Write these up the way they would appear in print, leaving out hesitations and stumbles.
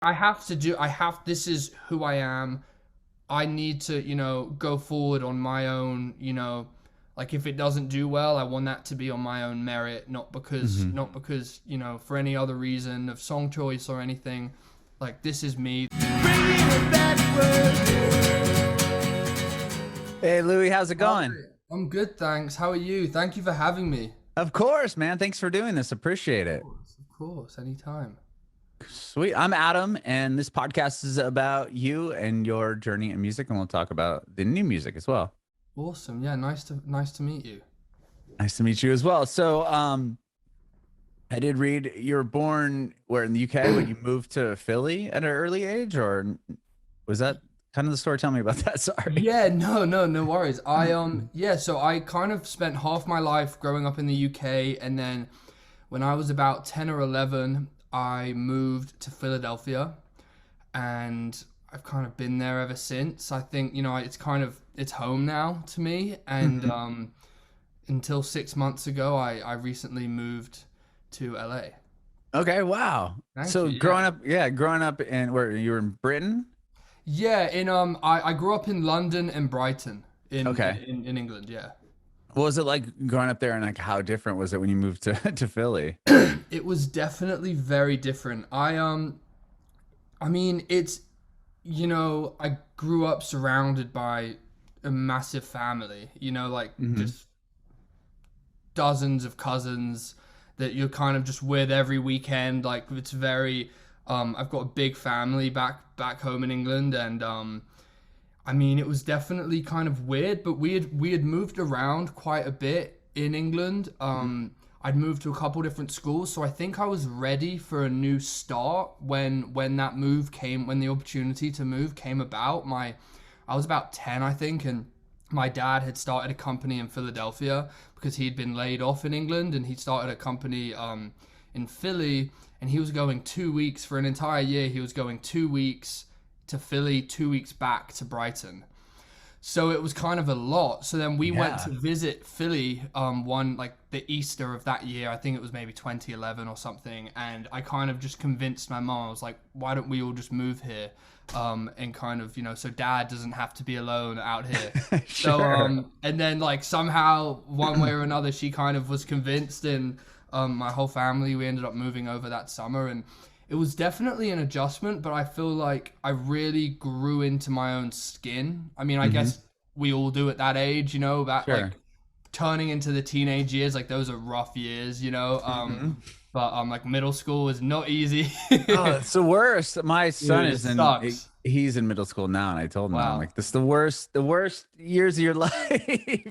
this is who I am. I need to, go forward on my own, like if it doesn't do well, I want that to be on my own merit, Hmm. not because, for any other reason of song choice or anything. Like this is me. Hey, Louie, how's it Hi, going? I'm good, thanks. How are you? Thank you for having me. Of course, man. Thanks for doing this. Appreciate it. Of course, anytime. Sweet. I'm Adam, and this podcast is about you and your journey in music, and we'll talk about the new music as well. Awesome. Yeah, nice to meet you. Nice to meet you as well. So, I did read you were born where in the UK, but you moved to Philly at an early age, or was that kind of the story? Tell me about that. Sorry. Yeah, no worries. Yeah, so I kind of spent half my life growing up in the UK, and then when I was about 10 or 11, I moved to Philadelphia, and I've kind of been there ever since. I think, it's home now to me, and Mhm. until 6 months ago, I recently moved to LA. Okay, wow. Thank So you. Yeah. growing up in where you were in Britain? Yeah, I grew up in London and Brighton Okay. in England, yeah. What was it like growing up there, and like how different was it when you moved to to Philly? It was definitely very different. I mean, I grew up surrounded by a massive family, like Hmm. just dozens of cousins that you're kind of just with every weekend. Like it's very I've got a big family back home in England, and I mean, it was definitely kind of weird, but we had moved around quite a bit in England. I'd moved to a couple different schools, so I think I was ready for a new start when when the opportunity to move came about. I was about 10, I think, and my dad had started a company in Philadelphia because he'd been laid off in England, and he started a company in Philly, and he was going 2 weeks for an entire year. He was going 2 weeks to Philly, 2 weeks back to Brighton. So it was kind of a lot. So then we went Yeah. to visit Philly one like the Easter of that year. I think it was maybe 2011 or something. And I kind of just convinced my mom. I was like, why don't we all just move here? And kind of, so dad doesn't have to be alone out here. So Sure. and then like somehow one way or another she kind of was convinced, and my whole family, we ended up moving over that summer, and it was definitely an adjustment, but I feel like I really grew into my own skin. I mean, I Hmm. guess we all do at that age, that Sure. like turning into the teenage years, like those are rough years, Hmm. but like middle school is not easy. Oh, it's the worst. My son Dude, it is in sucks. he's in middle school now, and I told him that I'm Wow. like, this is the worst years of your life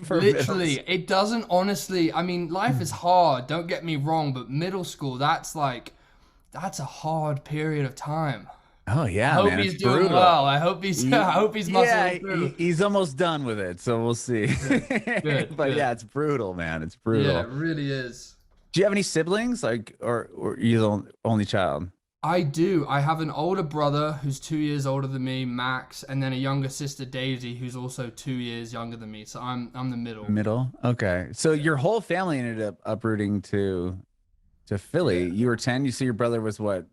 for middle Literally, school. it doesn't honestly. I mean, life is hard, don't get me wrong, but middle school, that's a hard period of time. Oh I yeah, hope man, it's he's doing brutal. well. I hope he's Yeah, muscling through. he's almost done with it, so we'll see. Good, good, But yeah, good. it's brutal, man. It's Yeah, it brutal. really is. Do you have any siblings, like, or you the only child? I do. I have an older brother who's 2 years older than me, Max, and then a younger sister, Daisy, who's also 2 years younger than me. So I'm the middle. Middle. Okay, so Yeah, your whole family ended up uprooting to Philly. yeah. You were 10. You see your brother was what,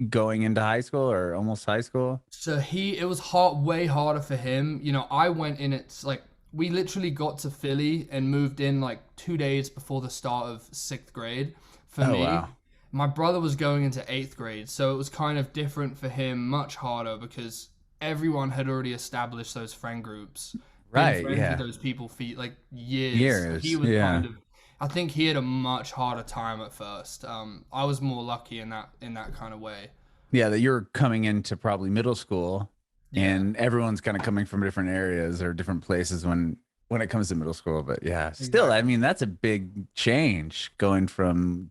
going into high school or almost high school? So it was way harder for him. I went in it's like we literally got to Philly and moved in like 2 days before the start of sixth grade for Oh me. wow. My brother was going into eighth grade, so it was kind of different for him, much harder because everyone had already established those friend groups, been Right. friends with Yeah. those people for like years. So he Years. was Yeah. kind of, I think he had a much harder time at first. I was more lucky in that kind of way. Yeah. That you're coming into probably middle school, Yeah, and everyone's kind of coming from different areas or different places when it comes to middle school. But yeah, still, I exactly. mean, that's a big change going from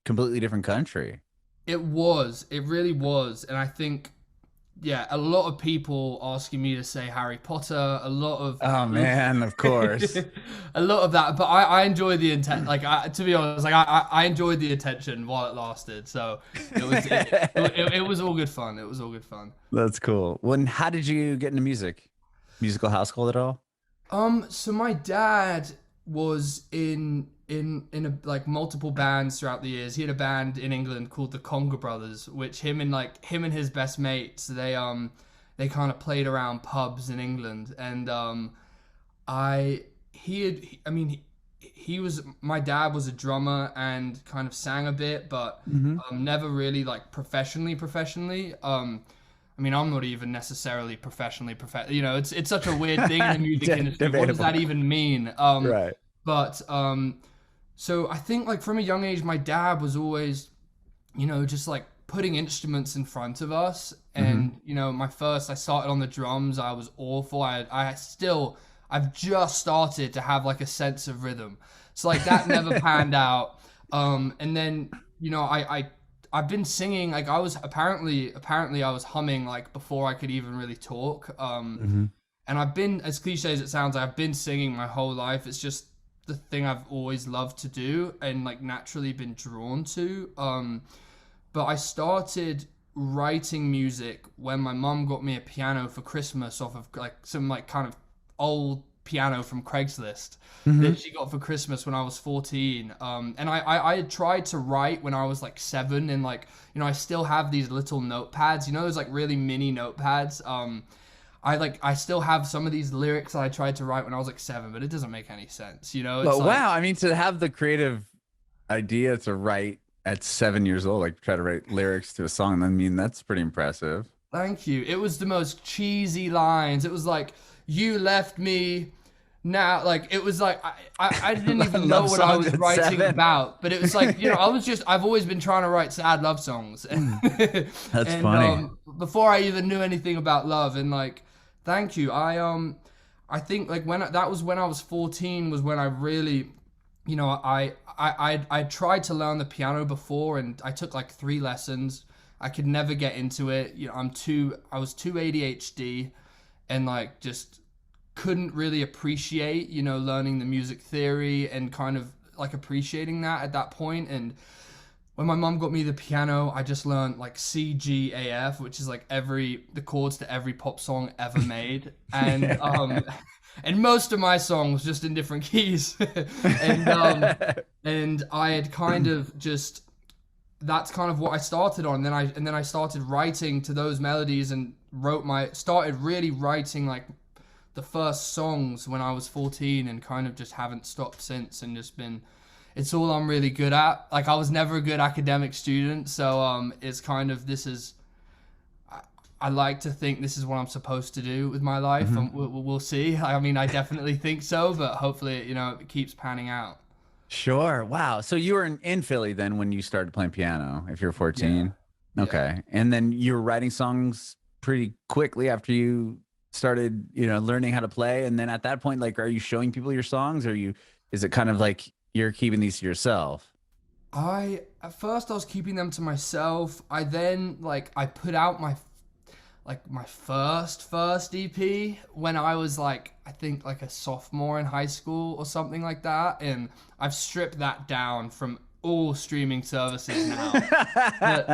completely different country. It was. It really was. And I think, yeah, a lot of people asking me to say Harry Potter, Oh man, of course. a lot of that. But I enjoyed the intent. Like, to be honest, like I enjoyed the attention while it lasted. So it was all good fun. It was all good fun. That's cool. How did you get into music? Musical household at all? So my dad was in. like multiple bands throughout the years. He had a band in England called the Conga Brothers, which him and his best mates, they kind of played around pubs in England. And I he had I mean he was my dad was a drummer and kind of sang a bit, but Hmm. never really like professionally. I mean, I'm not even necessarily professionally You know, it's such a weird thing in the music industry. What does Debatable. that even mean? Right. But so I think like from a young age, my dad was always, you know, just like putting instruments in front of us. Hmm. And you know, I started on the drums. I was awful. I've just started to have like a sense of rhythm. So like that never panned out. And then you know, I've been singing like I was apparently I was humming like before I could even really talk. Hmm. And I've been, as cliche as it sounds, I've been singing my whole life. It's just the thing I've always loved to do and like naturally been drawn to. But I started writing music when my mum got me a piano for Christmas off of like some like kind of old piano from Craigslist Hmm. that she got for Christmas when I was 14. And I had tried to write when I was like 7, and like, you know, I still have these little notepads, you know, those like really mini notepads. I still have some of these lyrics that I tried to write when I was like 7, but it doesn't make any sense, you know? It's But like, wow, I mean, to have the creative idea to write at 7 years old, like try to write lyrics to a song, I mean, that's pretty impressive. thank you. It was the most cheesy lines. It was like, you left me now. Like, it was like, I didn't even know Love what I songs was at writing 7. about, but it was like, you know, I've always been trying to write sad love songs. That's And funny. before I even knew anything about love, and like, thank you. I think like that was when I was 14 was when I really, you know, I tried to learn the piano before, and I took like 3 lessons. I could never get into it. You know, I was too ADHD, and like just couldn't really appreciate, you know, learning the music theory and kind of like appreciating that at that point. And when my mum got me the piano, I just learned like C, G, A, F, which is like the chords to every pop song ever made. And and most of my songs just in different keys. and and I had kind of just that's kind of what I started on. And then I started writing to those melodies and started really writing like the first songs when I was 14, and kind of just haven't stopped since, and just been it's all I'm really good at. Like I was never a good academic student, so it's kind of I like to think this is what I'm supposed to do with my life, Mhm. and we'll see. I mean, I definitely think so, but hopefully, you know, it keeps panning out. Sure. Wow. So you were in Philly then when you started playing piano, if you're Yeah, 14. yeah. Okay. And then you were writing songs pretty quickly after you started, learning how to play. And then at that point, like, are you showing people your songs, or is it kind of like you're keeping these to yourself? At first I was keeping them to myself. I then I put out my first EP when I was like I think like a sophomore in high school or something like that, and I've stripped that down from all streaming services now. But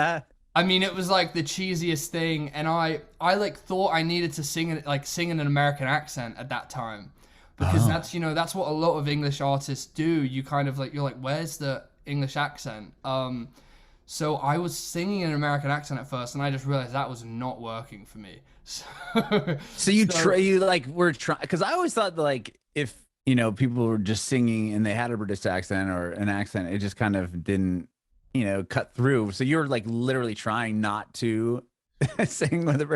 I mean, it was like the cheesiest thing, and I like thought I needed to sing in an American accent at that time, because Oh. that's, you know, that's what a lot of English artists do. You kind of like, you're like, where's the English accent? So I was singing in an American accent at first, and I just realized that was not working for me. So, So so you like were trying, because I always thought that, like, if people were just singing and they had a British accent or an accent, it just kind of didn't cut through. So you're like literally trying not to sing with a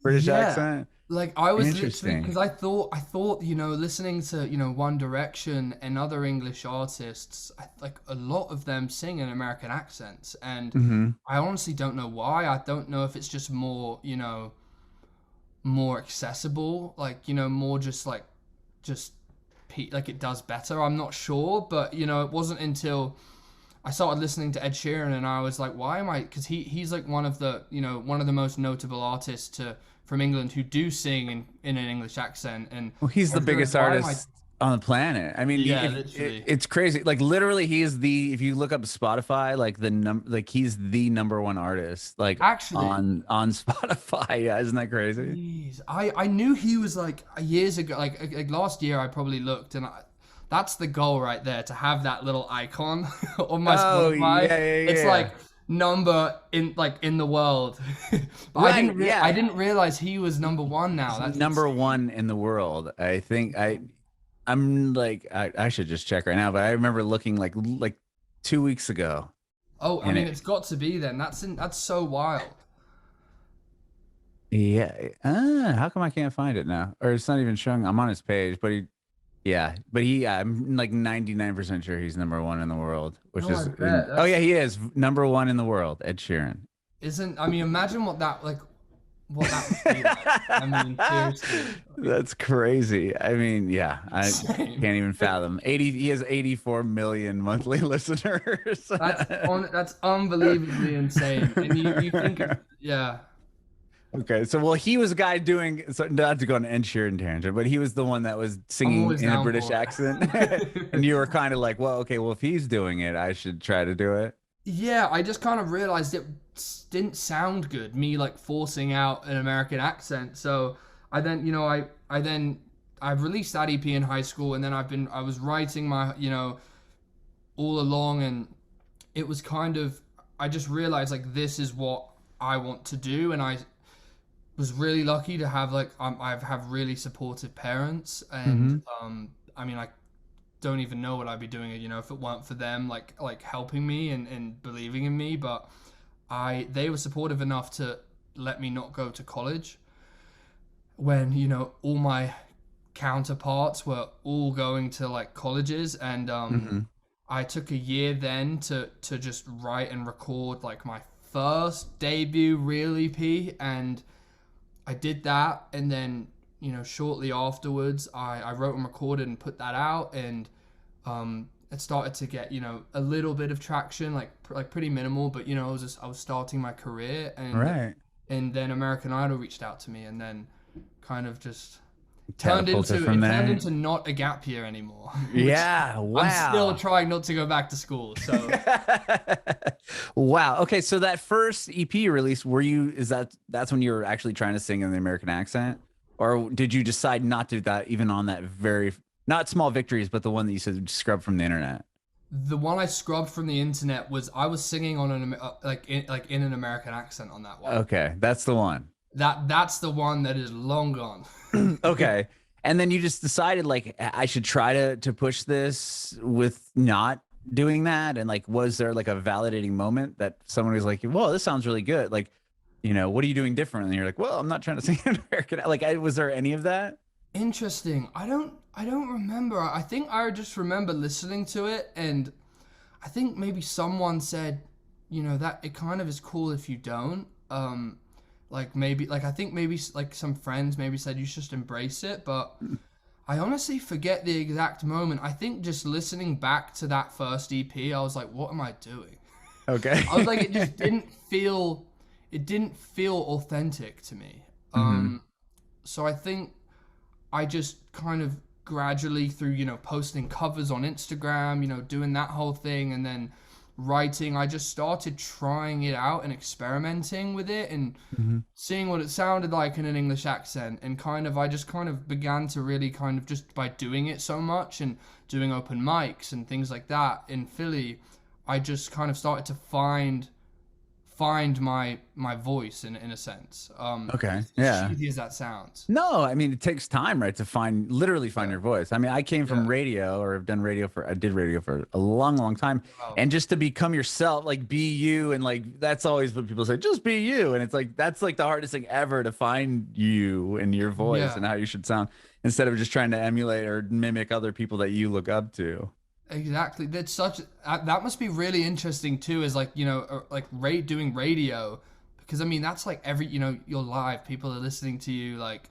British yeah, accent. like I was literally, Interesting. because I thought, you know, listening to, you know, One Direction and other English artists, like a lot of them sing in American accents, and Hmm. I honestly don't know why. I don't know if it's just more, you know, more accessible, like, you know, more just like it does better. I'm not sure, but you know, it wasn't until I started listening to Ed Sheeran, and I was like, why am I? Because he's like one of the, you know, one of the most notable artists from England who do sing in an English accent, and Well, he's I the just realized, biggest why am I? artist on the planet. I mean, Yeah, if literally. it's crazy, like literally, he is the. If you look up Spotify, like like he's the number one artist, like Actually, on Spotify. Yeah, isn't that crazy? jeez, I knew he was like years ago, like last year. I probably looked, and that's the goal right there, to have that little icon on my Oh Spotify. yeah, yeah, It's yeah. like number in like in the world. But Right, I yeah. didn't realize he was number one now. He's That's number insane. one in the world. I think I'm like I should just check right now, but I remember looking like 2 weeks ago, Oh, I and mean, it it's got to be then. That's so wild. yeah. How come I can't find it now? Or it's not even showing. I'm on his page, but I'm like 99% sure he's number one in the world, which No, I is bet. oh yeah, That's he is number one in the world, Ed Sheeran. isn't I mean, imagine what that must be like. I mean, seriously. Like, That's crazy. I mean, yeah, I insane. can't even fathom. He has 84 million monthly listeners. That's unbelievably insane. And you think of, yeah. Okay, so well, he was a guy doing so not to go on an Ed Sheeran tangent, but he was the one that was I'm singing always in a down British for accent, and it. you were kind of like, well, okay, well, if he's doing it, I should try to do it. Yeah, I just kind of realized it didn't sound good, me like forcing out an American accent. So I then, I released that EP in high school, and then I was writing my, all along, and it was kind of, I just realized like this is what I want to do, and I was really lucky to have I have really supportive parents, and Hmm. I mean, I don't even know what I'd be doing, if it weren't for them like helping me and believing in me. But they were supportive enough to let me not go to college when, all my counterparts were all going to like colleges, and Hmm. I took a year then to just write and record like my first debut real EP, and I did that, and then shortly afterwards, I wrote and recorded and put that out, and it started to get a little bit of traction, like pretty minimal, but I was starting my career, Right. and then American Idol reached out to me, and then kind of just Catapulted from it turned there. into not a gap year anymore, which Yeah. I'm still Wow. trying not to go back to school. So Wow. Okay, so that first EP release, that's when you were actually trying to sing in the American accent? Or did you decide not to do that even on that very not small victories, but the one that you said scrub from the internet? the one I scrubbed from the internet was I was singing on like in an American accent on that one. Okay, that's the one. That's the one that is long gone. Okay. And then you just decided like I should try to push this with not doing that. And like, was there like a validating moment that someone was like, "Whoa, this sounds really good." Like, what are you doing different? And you're like, "Well, I'm not trying to sing in American." Like, was there any of that? Interesting. I don't remember. I think I just remember listening to it, and I think maybe someone said, that it kind of is cool if you don't. Like maybe like I think maybe like some friends maybe said you should just embrace it, but I honestly forget the exact moment. I think just listening back to that first EP, I was like, what am I doing? Okay. I was like, it didn't feel authentic to me. Hmm. So I think I just kind of gradually through, posting covers on Instagram, doing that whole thing, and then writing, I just started trying it out and experimenting with it and Hmm. seeing what it sounded like in an English accent. And I just kind of began to really kind of just by doing it so much and doing open mics and things like that in Philly, I just kind of started to find my voice in a sense. Okay. As Yeah. cheesy as that sounds. No, I mean it takes time, right, to literally find Yeah. your voice. I mean, I came from Yeah. radio, or I did radio for a long, long time, Wow. and just to become yourself, like be you, and like that's always what people say, just be you, and it's like that's like the hardest thing ever to find you and your voice Yeah. and how you should sound instead of just trying to emulate or mimic other people that you look up to. Exactly. That must be really interesting too, is like, doing radio, because I mean that's like you're live, people are listening to you like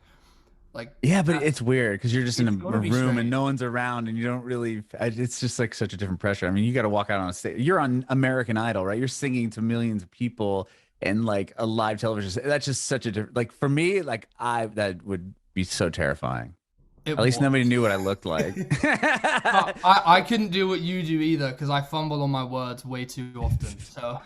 Yeah, but that. it's weird because you're just in It's a got to be room and strange. no one's around and you don't really. It's just like such a different pressure. I mean, you got to walk out on a stage. You're on American Idol, right? You're singing to millions of people and like a live television. That's just such a different. Like for me, like that would be so terrifying. It At least nobody was. knew what I looked like. I couldn't do what you do either, because I fumble on my words way too often. So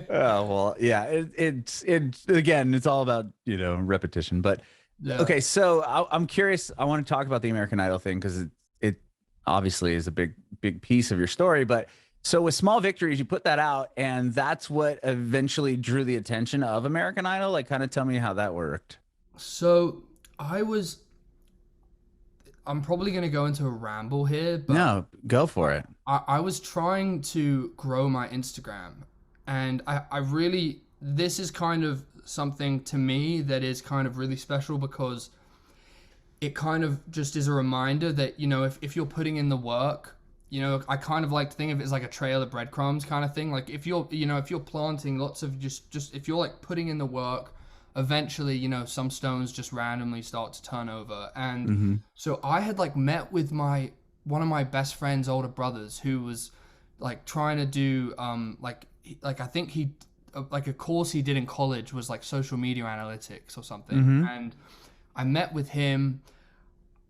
Oh well, yeah. It's again, it's all about repetition. But yeah. okay, so I'm curious. I want to talk about the American Idol thing because it obviously is a big piece of your story. But so with Small Victories, you put that out, and that's what eventually drew the attention of American Idol. Like, kind of tell me how that worked. So I was. I'm probably gonna go into a ramble here, but No, go for it. I was trying to grow my Instagram, and I really, this is kind of something to me that is kind of really special because it kind of just is a reminder that, if you're putting in the work, I kind of like to think of it as like a trail of breadcrumbs kind of thing. Like if you're planting lots of just if you're like putting in the work, eventually, some stones just randomly start to turn over. And so I had like met with one of my best friend's older brothers who was like trying to do like I think he like a course he did in college was like social media analytics or something. And I met with him.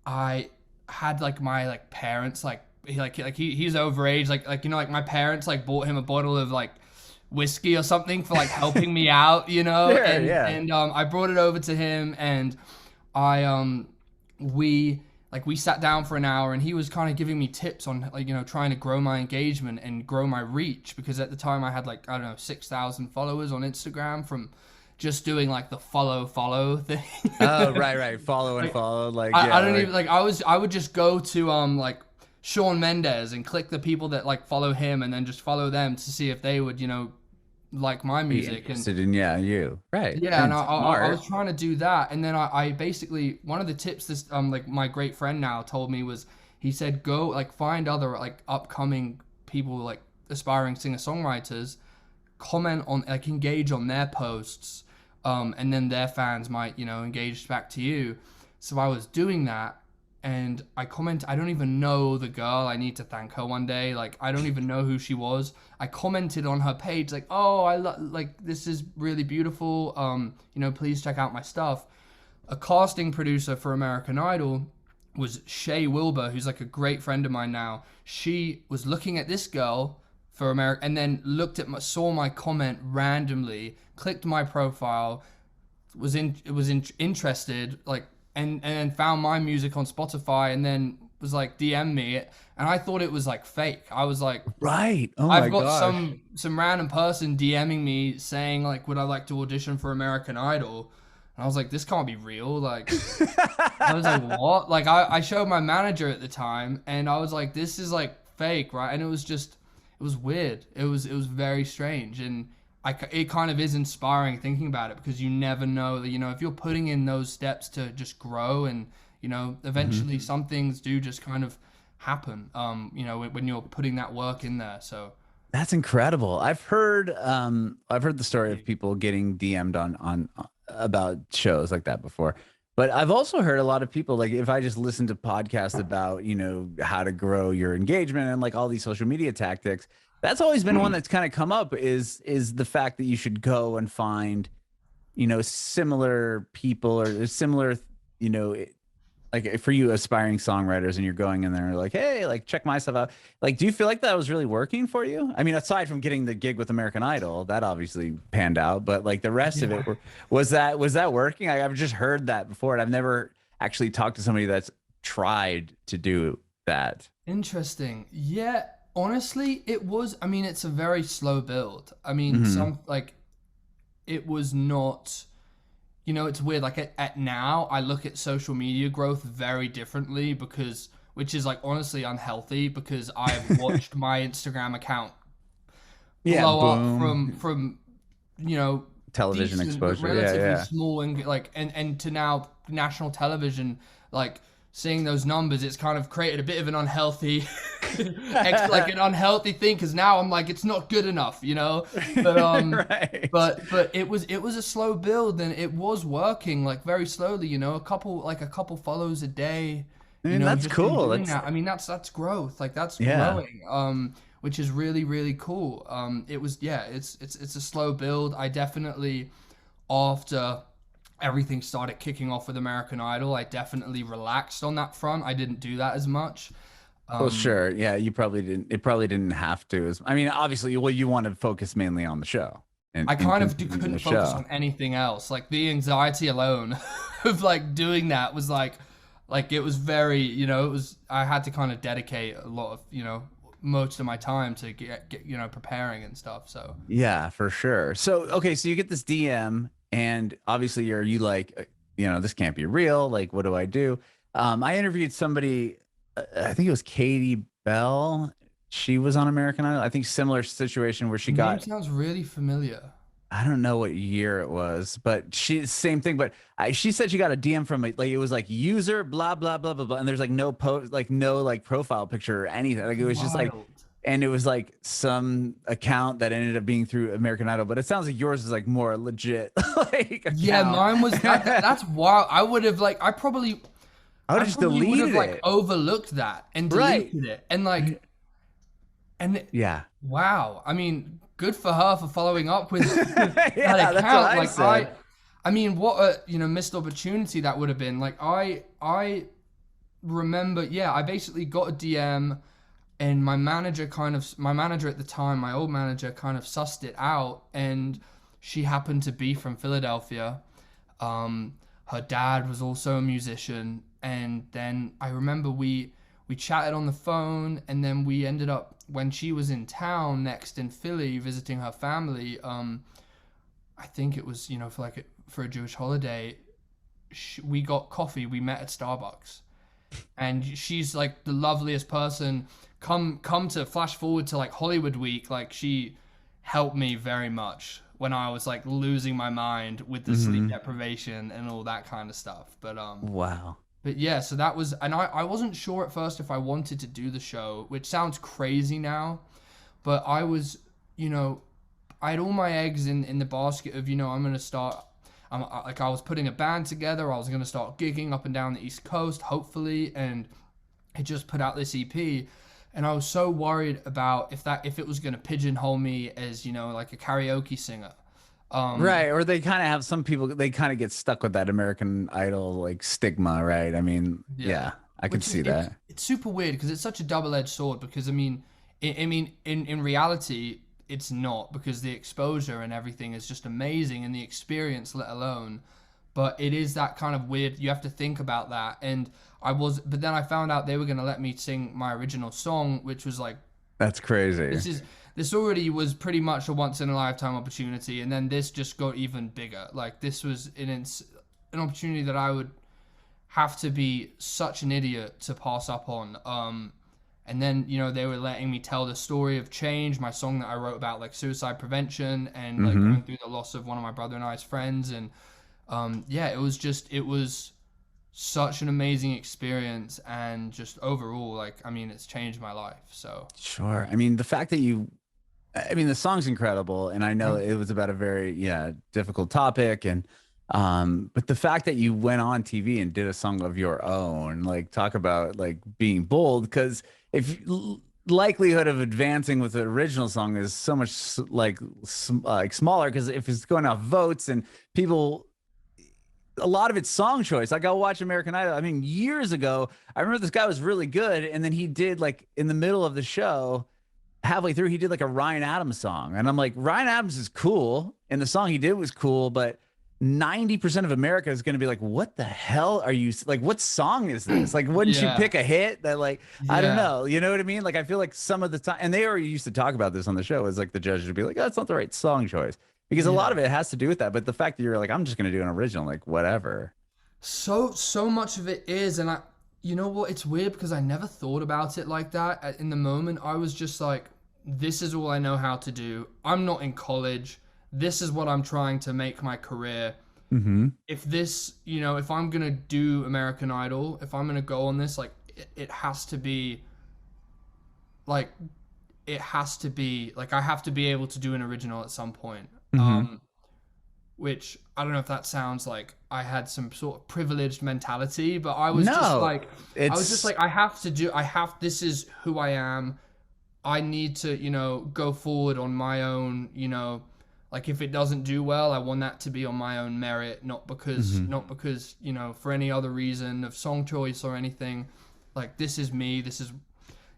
I had like my like parents he's overage like my parents like bought him a bottle of like whiskey or something for like helping me out, Sure, and yeah. I brought it over to him, and I we sat down for an hour, and he was kind of giving me tips on like trying to grow my engagement and grow my reach, because at the time I had like, I don't know, 6,000 followers on Instagram from just doing like the follow thing. Oh, right. Follow and follow. Like, yeah, I don't even like I would just go to like Shawn Mendes and click the people that like follow him, and then just follow them to see if they would like my be music. interested in, yeah, you, right? Yeah, and I smart. was trying to do that, and then I basically, one of the tips this like my great friend now told me was, he said, go like find other like upcoming people, like aspiring singer-songwriters, comment on, like, engage on their posts, and then their fans might engage back to you. So I was doing that, and I don't even know the girl. I need to thank her one day. Like, I don't even know who she was. I commented on her page like, oh, like, this is really beautiful. Please check out my stuff. A casting producer for American Idol was Shay Wilbur, who's like a great friend of mine now. She was looking at this girl for America, and then saw my comment randomly, clicked my profile, was interested, like, and then found my music on Spotify, and then was like DM me, and I thought it was like fake. I was like, Right. Oh I've my got gosh. some random person DMing me saying like, would I like to audition for American Idol? And I was like, this can't be real. Like, I was like, what? Like, I showed my manager at the time, and I was like, this is like fake, right? And it was weird. It was very strange, and it kind of is inspiring thinking about it, because you never know that, if you're putting in those steps to just grow, and eventually some things do just kind of happen, when you're putting that work in there. So That's incredible. I've heard the story of people getting DM'd on about shows like that before. But I've also heard a lot of people, like, if I just listen to podcasts about, how to grow your engagement and like all these social media tactics, that's always been one that's kind of come up, is the fact that you should go and find, similar people, or similar, you know, like, for you aspiring songwriters, and you're going in there like, hey, like, check my stuff out. Like, do you feel like that was really working for you? I mean, aside from getting the gig with American Idol, that obviously panned out, but like the rest of it, was that working? I've just heard that before, and I've never actually talked to somebody that's tried to do that. Interesting. Yeah, honestly, it was. I mean, it's a very slow build. I mean, Mhm. it was not. It's weird. Like, at now, I look at social media growth very differently, which is like honestly unhealthy, because I've watched my Instagram account Yeah, blow up boom. from you know Television decent but exposure. Yeah, relatively yeah. small, and like, and to now national television, like, seeing those numbers, it's kind of created a bit of an unhealthy like an unhealthy thing, because now I'm like, it's not good enough, but Right. but it was a slow build, and it was working like very slowly, a couple follows a day, I mean, that's just in cool. doing That's that. I mean, that's growth, like, that's Yeah. growing, which is really, really cool. It was, yeah, it's a slow build. I definitely, after everything started kicking off with American Idol, I definitely relaxed on that front. I didn't do that as much. Well, Um, sure. Yeah, you probably didn't. It probably didn't have to. I mean, obviously, well, you want to focus mainly on the show and I kind of continue the couldn't focus show. on anything else. Like, the anxiety alone of like doing that was like, Like it was very, it was, I had to kind of dedicate a lot of, most of my time to get preparing and stuff. So Yeah, for sure. So, okay, so you get this DM, and obviously you like, this can't be real. Like, what do I do? I interviewed somebody, I think it was Katie Bell. She was on American Idol. I think similar situation where she the name got, sounds really familiar. I don't know what year it was, but same thing. But she said she got a DM from like it was like user blah blah blah blah blah, and there's like no post, like no like profile picture or anything. Like it was just like, Wild. and it was like some account that ended up being through American Idol. But it sounds like yours is like more legit like Yeah, account. mine was that's wild. I would have like I would I have just probably would have deleted like it. overlooked that and Right. deleted it. And like and Yeah. wow. I mean, good for her for following up with Yeah, that that's what account. I Like said. I mean, what a missed opportunity that would have been. Like I remember, yeah, I basically got a DM, and my manager at the time, my old manager, kind of sussed it out, and she happened to be from Philadelphia. Her dad was also a musician, and then I remember we chatted on the phone, and then we ended up, when she was in town next in Philly visiting her family. I think it was for a Jewish holiday. We got coffee. We met at Starbucks, and she's like the loveliest person. Come to flash forward to like Hollywood Week. Like she helped me very much when I was like losing my mind with the sleep deprivation and all that kind of stuff. Wow. But yeah, so that was, and I wasn't sure at first if I wanted to do the show, which sounds crazy now, but I was, I had all my eggs in the basket of, I'm going to start, I was putting a band together, I was going to start gigging up and down the East Coast, hopefully, and I just put out this EP, and I was so worried about if it was going to pigeonhole me as, like a karaoke singer. Right, or they kind of have some people, they kind of get stuck with that American Idol like stigma, right? I mean, Yeah, yeah, I could which is see that. it's super weird because it's such a double-edged sword. Because in reality, it's not, because the exposure and everything is just amazing, and the experience, let alone. But it is that kind of weird. You have to think about that. And but then I found out they were gonna let me sing my original song, which was like, That's crazy. this already was pretty much a once in a lifetime opportunity, and then this just got even bigger. Like this was an opportunity that I would have to be such an idiot to pass up on. And then they were letting me tell the story of Change, my song that I wrote about like suicide prevention and like going through the loss of one of my brother and I's friends. And yeah, it was such an amazing experience, and just overall, like, I mean, it's changed my life. So Sure. I mean, the fact that the song's incredible, and I know it was about a very, difficult topic, and but the fact that you went on TV and did a song of your own, like talk about like being bold, because if likelihood of advancing with the original song is so much like smaller, because if it's going off votes and people, a lot of it's song choice. Like I'll watch American Idol. I mean, years ago, I remember this guy was really good, and then he did like in the middle of the show, halfway through, he did like a Ryan Adams song, and I'm like, Ryan Adams is cool, and the song he did was cool, but 90% of America is going to be like, what the hell are you, like, what song is this? Like, wouldn't you Yeah. pick a hit that, like, I don't Yeah. know, you know what I mean? Like, I feel like some of the time, and they already used to talk about this on the show, is like the judges would be like, oh, that's not the right song choice, because a lot of it has to do with that. But the fact that you're like, I'm just going to do an original, like, whatever. So much of it is, and you know what? It's weird because I never thought about it like that. In the moment, I was just like, this is all I know how to do. I'm not in college. This is what I'm trying to make my career. If this, if I'm gonna do American Idol, if I'm gonna go on this, like, it has to be like, I have to be able to do an original at some point. Which I don't know if that sounds like I had some sort of privileged mentality, but I was just No, like, it's this is who I am. I need to, go forward on my own, like if it doesn't do well, I want that to be on my own merit, not because, for any other reason of song choice or anything. Like, this is me. This is,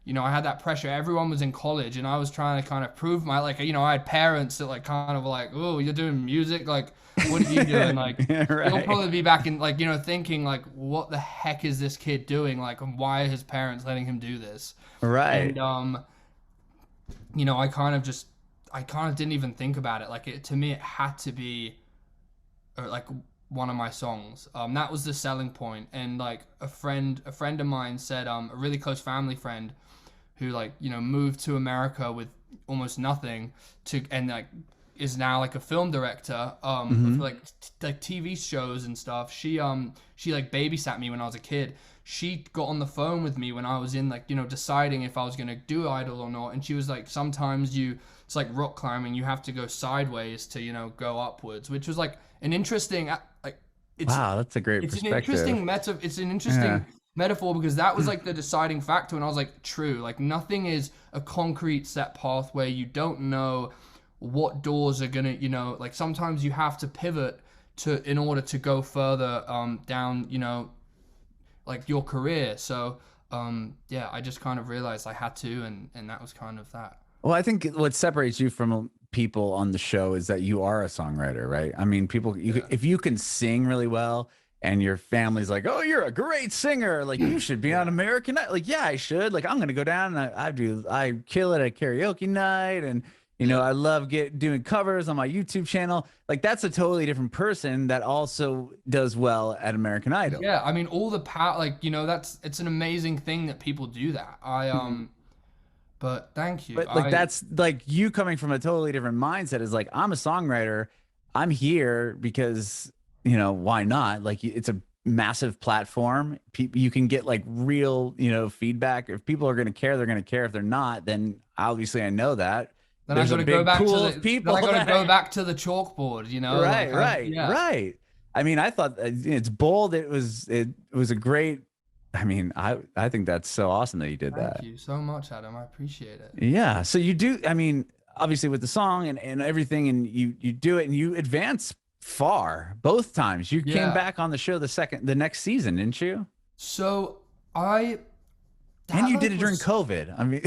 you know, I had that pressure. Everyone was in college, and I was trying to kind of prove my, like, you know, I had parents that like kind of like, oh, you're doing music, like, what are you doing? Like, Right. he'll probably be back in, like, you know, thinking like, what the heck is this kid doing? Like, and why are his parents letting him do this? Right. And you know, I kind of didn't even think about it. Like, to me, it had to be like one of my songs. That was the selling point. And like a friend of mine said, a really close family friend who, like, you know, moved to America with almost nothing and like is now like a film director for like TV shows and stuff. She like babysat me when I was a kid. She got on the phone with me when I was in, like, you know, deciding if I was gonna do Idol or not, and she was like, sometimes it's like rock climbing, you have to go sideways to, you know, go upwards, which was like an interesting, like, Wow, that's a great perspective. It's an interesting metaphor, because that was like the deciding factor, and I was like, true, like, nothing is a concrete set path where you don't know what doors are gonna, you know, like, sometimes you have to pivot in order to go further down, you know, like, your career. So yeah, I just kind of realized I had to, and that was kind of that. Well, I think what separates you from people on the show is that you are a songwriter, right? I mean, if you can sing really well and your family's like, "Oh, you're a great singer. Like, you should be on American Idol." Like, yeah, I should. Like, I'm going to go down and I kill it at karaoke night. And, you know, I love doing covers on my YouTube channel. Like, that's a totally different person that also does well at American Idol. Yeah. I mean, all the power, like, you know, it's an amazing thing that people do that. But thank you. But like, that's like you coming from a totally different mindset is like, I'm a songwriter. I'm here because, you know, why not? Like, it's a massive platform. You can get like real, you know, feedback. If people are going to care, they're going to care. If they're not, then obviously I know that. Then I got to go back to the chalkboard, you know? Right, like, right. I mean, I thought it's bold. It was a great. I mean, I think that's so awesome that you did that. Thank you so much, Adam. I appreciate it. Yeah. So you do, I mean, obviously with the song and everything, and you do it and you advance far both times. You came back on the show the next season, didn't you? So and you did it during COVID. I mean,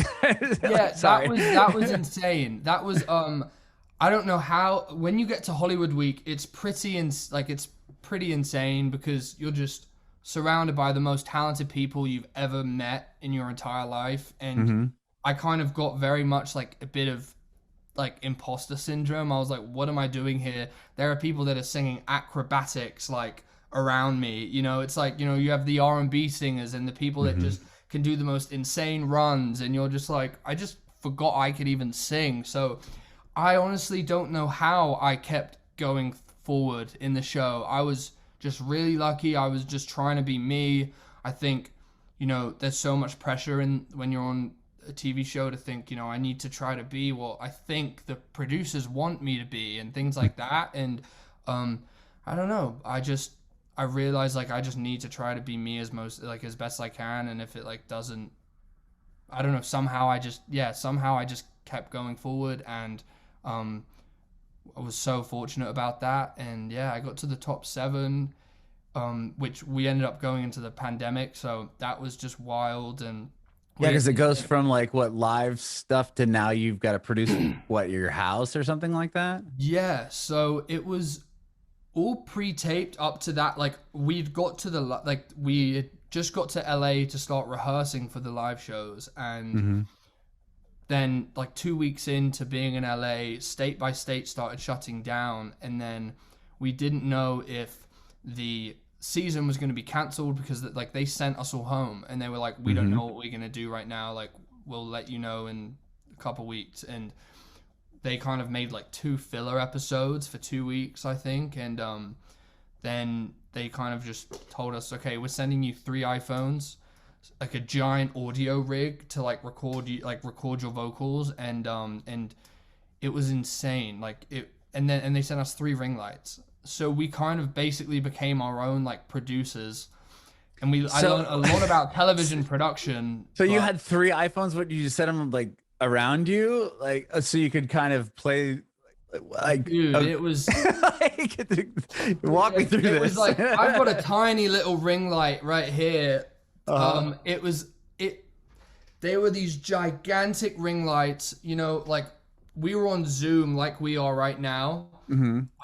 yeah, that was insane. That was I don't know how, when you get to Hollywood Week, it's pretty insane, because you're just surrounded by the most talented people you've ever met in your entire life. And I kind of got very much like a bit of like imposter syndrome. I was like, what am I doing here? There are people that are singing acrobatics like around me. You know, it's like, you know, you have the R&B singers and the people that just can do the most insane runs, and you're just like, I just forgot I could even sing. So I honestly don't know how I kept going forward in the show. I was just really lucky. I was just trying to be me. I think, you know, there's so much pressure when you're on a TV show to think, you know, I need to try to be what I think the producers want me to be and things like that. And I don't know. I realized like I just need to try to be me as best I can. And if it like doesn't, I don't know, somehow I just kept going forward, and I was so fortunate about that. And yeah, I got to the top 7, which we ended up going into the pandemic. So that was just wild. And yeah, because it goes from like what live stuff to now you've got to produce your house or something like that. Yeah. So it was all pre-taped up to that. Like we had just got to LA to start rehearsing for the live shows. And then like 2 weeks into being in LA, state by state started shutting down, and then we didn't know if the season was going to be canceled, because like they sent us all home and they were like, we don't know what we're going to do right now, like we'll let you know in a couple weeks. And they kind of made like 2 filler episodes for 2 weeks, I think, and then they kind of just told us, okay, we're sending you 3 iPhones, like a giant audio rig to like record your vocals, and it was insane. Like and they sent us 3 ring lights, so we kind of basically became our own like producers, and I learned a lot about television production. So you had 3 iPhones. What, you just set them like around you, like so you could kind of play. Like, dude, it was walk me through this. It was like, I've got a tiny little ring light right here. they were these gigantic ring lights, you know, like we were on Zoom like we are right now.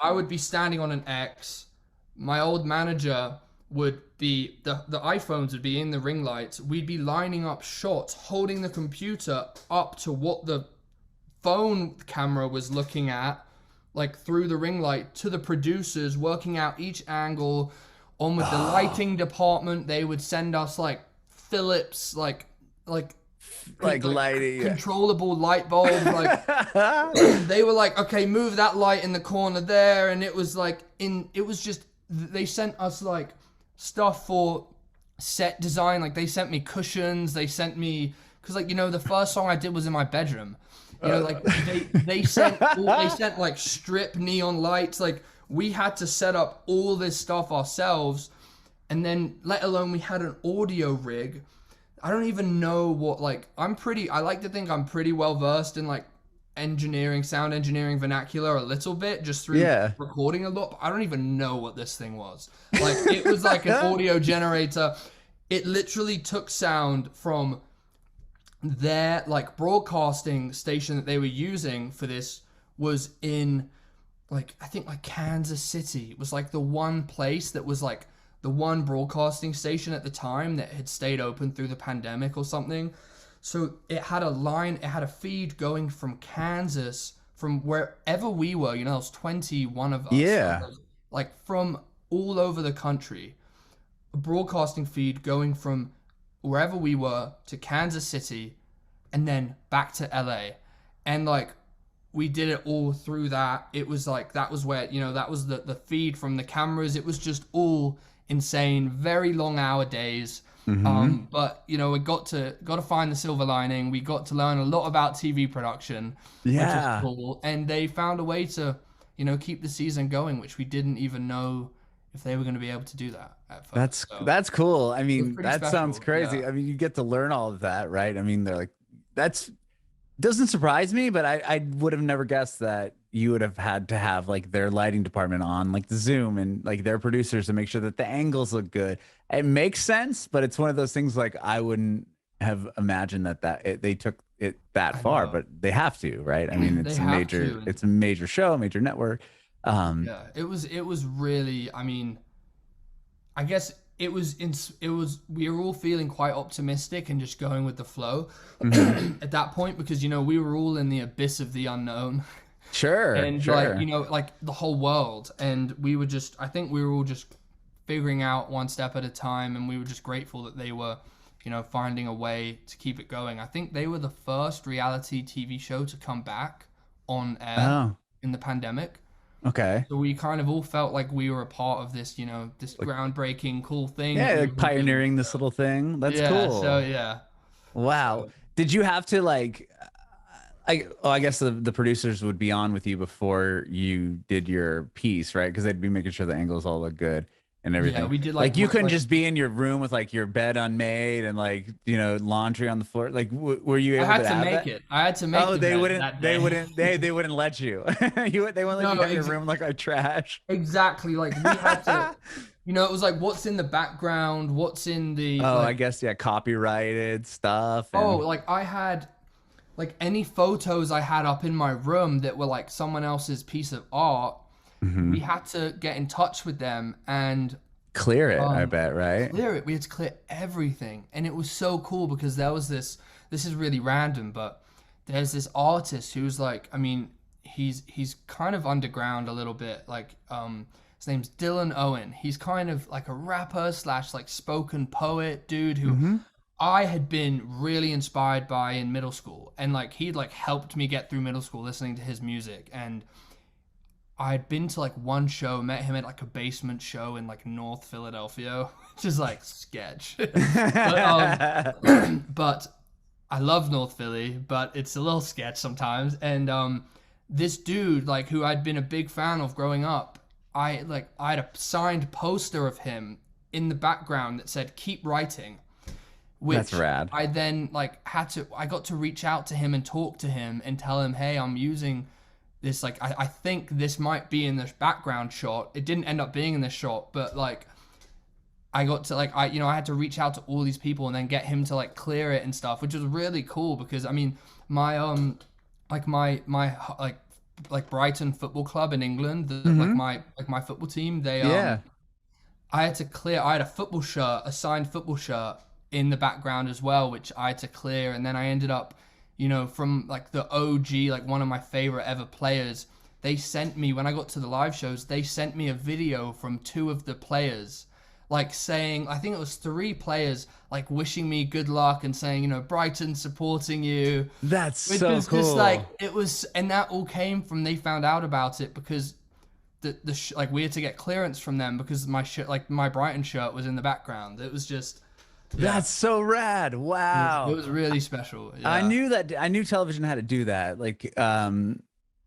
I would be standing on an X. My old manager would be, the iPhones would be in the ring lights. We'd be lining up shots, holding the computer up to what the phone camera was looking at, like through the ring light, to the producers, working out each angle. On with the lighting department, they would send us like Philips, like lighting, controllable light bulbs. Like they were like, okay, move that light in the corner there, and it was like they sent us like stuff for set design. Like they sent me cushions. They sent me, because like, you know, the first song I did was in my bedroom. You know, like they sent like strip neon lights. Like we had to set up all this stuff ourselves, and then let alone we had an audio rig. I don't even know what, like, I like to think I'm pretty well versed in like sound engineering vernacular a little bit, just through recording a lot, but I don't even know what this thing was. Like, it was like an audio generator. It literally took sound from their like broadcasting station that they were using for this, was in like, I think like Kansas City. It was like the one place that was like the one broadcasting station at the time that had stayed open through the pandemic or something. So it had a feed going from Kansas, from wherever we were, you know, there was 21 of us. Yeah. Like from all over the country. A broadcasting feed going from wherever we were to Kansas City and then back to LA. And like, we did it all through that. It was like, that was where, you know, that was the feed from the cameras. It was just all insane, very long hour days. But you know, we got to find the silver lining. We got to learn a lot about TV production, which was cool. And they found a way to, you know, keep the season going, which we didn't even know if they were going to be able to do that at first. That's cool. I mean, that special. sounds crazy. Yeah. I mean, you get to learn all of that, right? I mean, they're like, doesn't surprise me, but I would have never guessed that you would have had to have like their lighting department on like the Zoom and like their producers to make sure that the angles look good. It makes sense, but it's one of those things like I wouldn't have imagined they took it that far, but they have to, right? I mean, it's a major show, major network. Yeah, it was really, I mean, I guess we were all feeling quite optimistic and just going with the flow at that point, because, you know, we were all in the abyss of the unknown. Sure. And like, you know, like the whole world. And I think we were all just figuring out one step at a time. And we were just grateful that they were, you know, finding a way to keep it going. I think they were the first reality TV show to come back on air in the pandemic. Okay. So we kind of all felt like we were a part of this, you know, this groundbreaking, cool thing. Yeah, like pioneering this little thing. That's cool. So yeah. Wow. Did you have to like, I guess the producers would be on with you before you did your piece, right? Because they'd be making sure the angles all look good and everything. Yeah, we did like you couldn't just be in your room with like your bed unmade and like, you know, laundry on the floor. Like, were you able to have that? I had to make it. Oh, they wouldn't let you. They wouldn't let you in your room like trash. Exactly. Like we had to, you know, it was like, what's in the background? What's in the? Oh, I guess copyrighted stuff. And... like I had. Like any photos I had up in my room that were like someone else's piece of art, we had to get in touch with them and clear it. I bet, right? Clear it. We had to clear everything, and it was so cool because there was this. This is really random, but there's this artist who's like, I mean, he's kind of underground a little bit. Like, his name's Dylan Owen. He's kind of like a rapper / like spoken poet dude who. I had been really inspired by in middle school, and like he'd like helped me get through middle school listening to his music. And I'd been to like one show, met him at like a basement show in like North Philadelphia, which is like sketch. But I love North Philly, but it's a little sketch sometimes. And this dude, like who I'd been a big fan of growing up, I had a signed poster of him in the background that said "Keep Writing." Which that's rad. I then I got to reach out to him and talk to him and tell him, hey, I'm using this, like, I think this might be in this background shot. It didn't end up being in this shot, but like, I got to like I had to reach out to all these people and then get him to like clear it and stuff, which was really cool because I mean my like my like Brighton Football Club in England, Mm-hmm. like my football team, they Yeah. I had to clear. I had a football shirt, a signed football shirt in the background as well, which I had to clear. And then I ended up, from like the OG, like one of my favorite ever players. They sent me when I got to the live shows. They sent me a video from two of the players, like saying, I think it was three players, like wishing me good luck and saying, Brighton supporting you, That's which so was just like cool. it was, and that all came from they found out about it because like we had to get clearance from them because my shirt, like my Brighton shirt, was in the background. It was just, yeah, That's so rad. it Wow. was really special. I Yeah, knew that I knew television had to do that. Like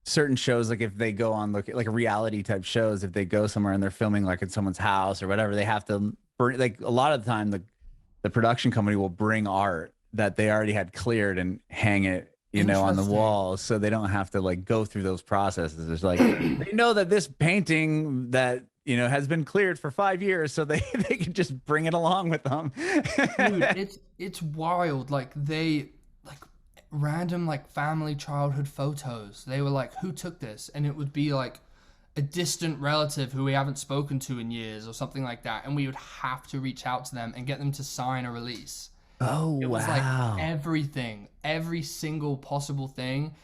certain shows, like if they go on like reality type shows, if they go somewhere and they're filming like in someone's house or whatever, they have to bring like a lot of the time the production company will bring art that they already had cleared and hang it, on the interesting. wall so they don't have to like go through those processes. It's like they know that this painting that has been cleared for 5 years, so they they can just bring it along with them. Dude, it's wild. Like they like random like family childhood photos. They were like, who took this? And it would be like a distant relative who we haven't spoken to in years or something like that. And we would have to reach out to them and get them to sign a release. Oh It was like wow. everything, every single possible thing.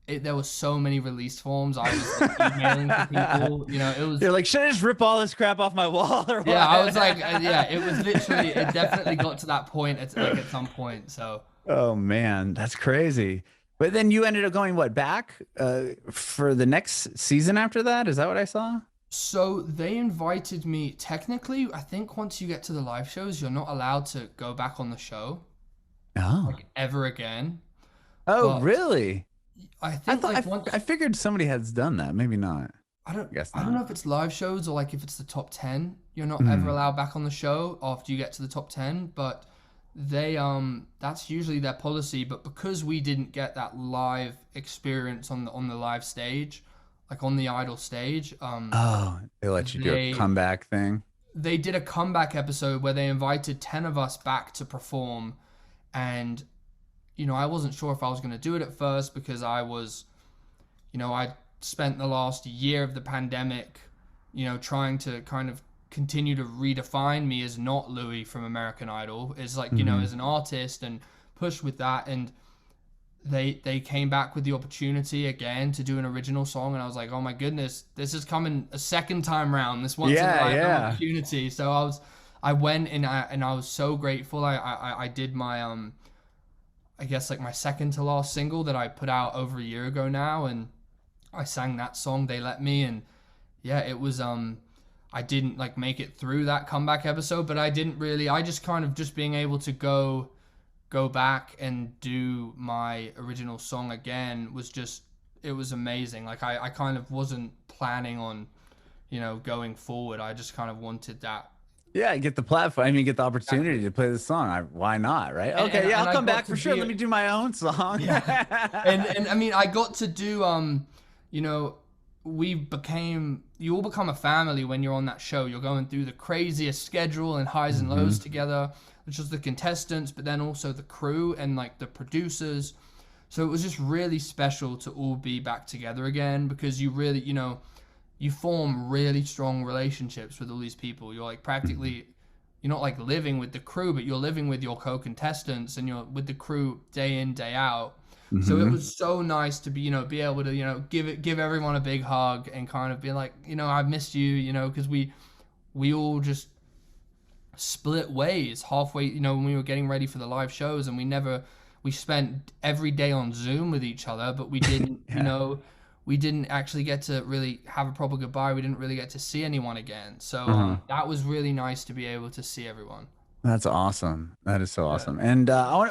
There were so many release forms. I was like emailing to people. It was, They're like, should I just rip all this crap off my wall or yeah. I was like, what? yeah. It was literally. It definitely got to that point at some point. So, Oh man, that's crazy. But then you ended up going what back for the next season after that? Is that what I saw? so they invited me. Technically, I think once you get to the live shows, you're not allowed to go back on the show Oh. like ever again. Oh, But really? I I think thought like I once figured somebody has done that. Maybe not. I don't I guess I don't not. know if it's live shows or like if it's the top 10. You're not ever Hmm. allowed back on the show after you get to the top 10, but they that's usually their policy, but because we didn't get that live experience on the live stage, like on the Idol stage, Oh, they let you do a they comeback thing. they did a comeback episode where they invited 10 of us back to perform and I wasn't sure if I was going to do it at first because I spent the last year of the pandemic, trying to kind of continue to redefine me as not Louis from American Idol, as like, Hmm. as an artist and push with that. And they came back with the opportunity again to do an original song. And I was like, oh my goodness, this is coming a second time round, this once in a Yeah, lifetime yeah. opportunity. So I went and I was so grateful. I did my, I guess like my second to last single that I put out over a year ago now. And I sang that song, They Let Me, and yeah, it was I didn't like make it through that comeback episode, but I just kind of just being able to go back and do my original song again was just it was amazing. Like I kind of wasn't planning on, going forward. I just kind of wanted that. Yeah, get the platform. I mean, get the opportunity Exactly. to play the song. Why not, right? And and, Okay, yeah, I'll and I come got back to for sure. be Let me do my own song. yeah. And I mean I got to do you know you all become a family when you're on that show. You're going through the craziest schedule and highs and Hmm. lows together, which was the contestants, but then also the crew and like the producers. So it was just really special to all be back together again because you really, you form really strong relationships with all these people. You're like practically you're not like living with the crew, but you're living with your co-contestants and you're with the crew day in, day out. So it Hmm. was so nice to be, be able to, give everyone a big hug and kind of be like, I missed you, because we all just split ways halfway, when we were getting ready for the live shows and we spent every day on Zoom with each other, but we didn't, Yeah. we didn't actually get to really have a proper goodbye. We didn't really get to see anyone again. So Uh-huh. that was really nice to be able to see everyone. That's awesome. That is so Yeah. awesome. And now I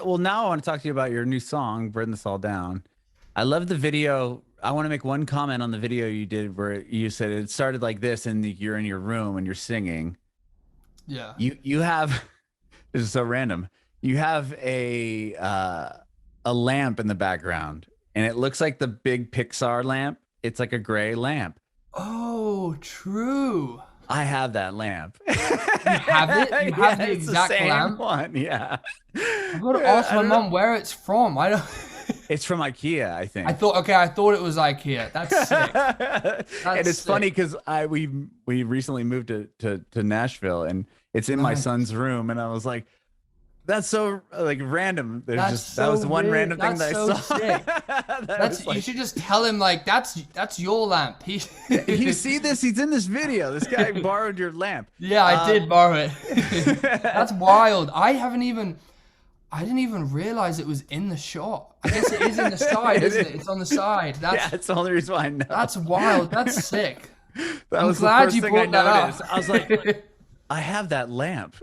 want to talk to you about your new song, Burn This All Down. I love the video. I want to make one comment on the video you did where you said it started like this and you're in your room and you're singing. Yeah. You have this is so random. You have a lamp in the background and it looks like the big Pixar lamp. It's like a gray lamp. Oh, true. I have that lamp. You have it? You Yeah, have the it's the exact same lamp? one. Yeah. I gotta Yeah, ask I my don't know. mom where it's from. I don't. It's from IKEA, I I think. thought, okay, I thought it was IKEA. That's sick. And That's it's funny sick. because we recently moved to Nashville, and it's in my Nice. son's room, and I was like, that's so like random. There's That's just that so was the one weird. random thing That's that I so saw. sick. That I That's was you like, should just tell him like that's your lamp. if you see this, he's in this video. This guy borrowed your lamp. Yeah, I Uh, did borrow it. That's wild. I didn't even realize it was in the shot. I guess it is in the side, isn't it? It's on the side. Yeah, it's the only reason why I know. That's wild. That's sick. That I'm was the glad first you thing I brought that noticed. up. I was like, I have that lamp.